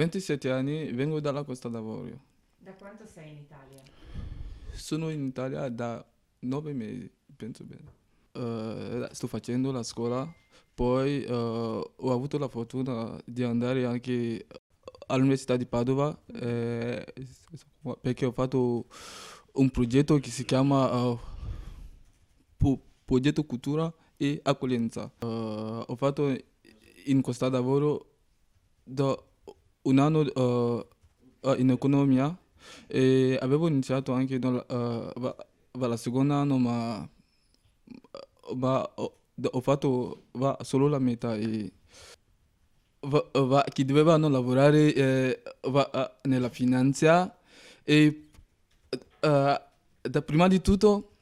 27 anni, vengo dalla Costa d'Avorio. Da quanto sei in Italia? Sono in Italia da 9 mesi, penso bene. Sto facendo la scuola, poi ho avuto la fortuna di andare anche all'Università di Padova perché ho fatto un progetto che si chiama Progetto Cultura e Accoglienza. Ho fatto in Costa d'Avorio da un anno in economia e avevo iniziato anche la seconda anno, ho fatto solo la metà e chi dovevano lavorare nella finanza e da prima di tutto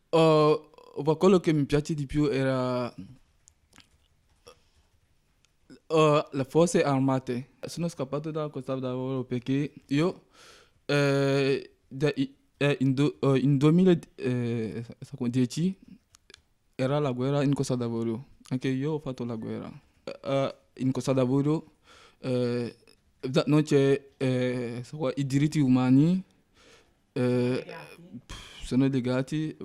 quello che mi piace di più era le forze armate. Sono scappato da Costa d'Avorio perché io in 2010 era la guerra in Costa d'Avorio. Anche io ho fatto la guerra. In Costa d'Avorio non c'è i diritti umani, Sono eh, legati? sono legati,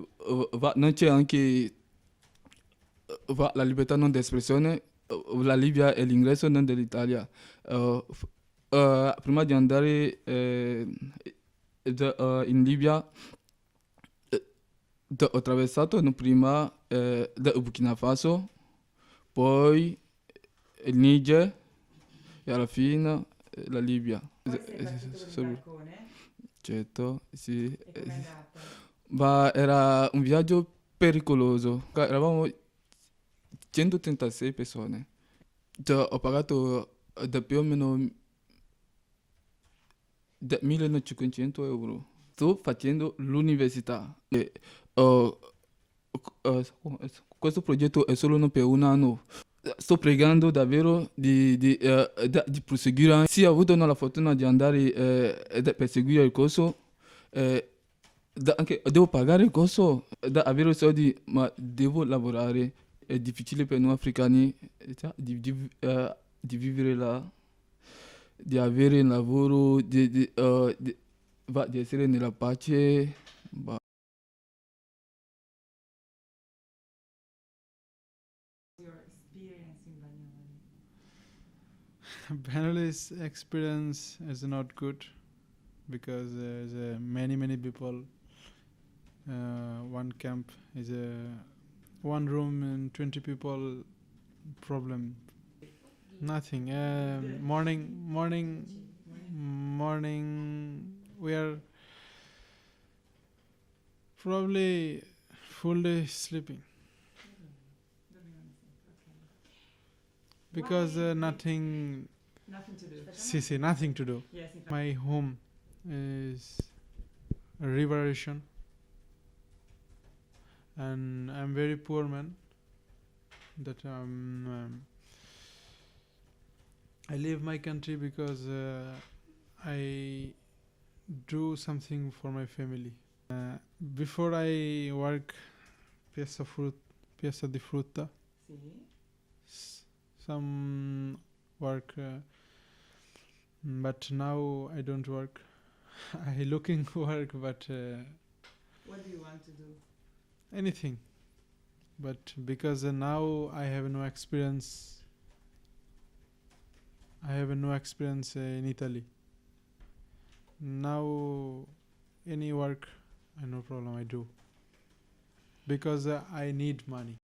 non c'è anche la libertà non d'espressione. La Libia è l'ingresso non dell'Italia. Prima di andare in Libia, ho attraversato prima da Burkina Faso, poi il Niger e alla fine la Libia. Poi sei partito con il barcone? Certo, sì. E com'è andata? Ma era un viaggio pericoloso. Eravamo 136 persone. Ho pagato da più o meno 1.500 euro. Sto facendo l'università. Oh, eh, questo progetto è solo per un anno. Sto pregando davvero di proseguire. Sì, ho avuto la fortuna di andare per seguire il corso. eh, anche, devo pagare il corso, da avere i soldi, ma devo lavorare. È difficile per noi africani di vivere là, di avere un lavoro, di essere nella pace. Bah. Your experience in Bagnoli? Bengalese experience is not good because there's many people. One camp is one room and 20 people. Problem. Nothing. Morning. We are probably full day sleeping because nothing. Nothing to do. See, nothing to do. Yes, in fact. My home is a river ocean, and I'm very poor man. That I leave my country because I do something for my family. Before I work Piazza di Frutta, Sì. some work, but now I don't work. I looking work, but What do you want to do? anything. But because now I have no experience. I have no experience in Italy. Now, any work, no problem, I do. Because I need money.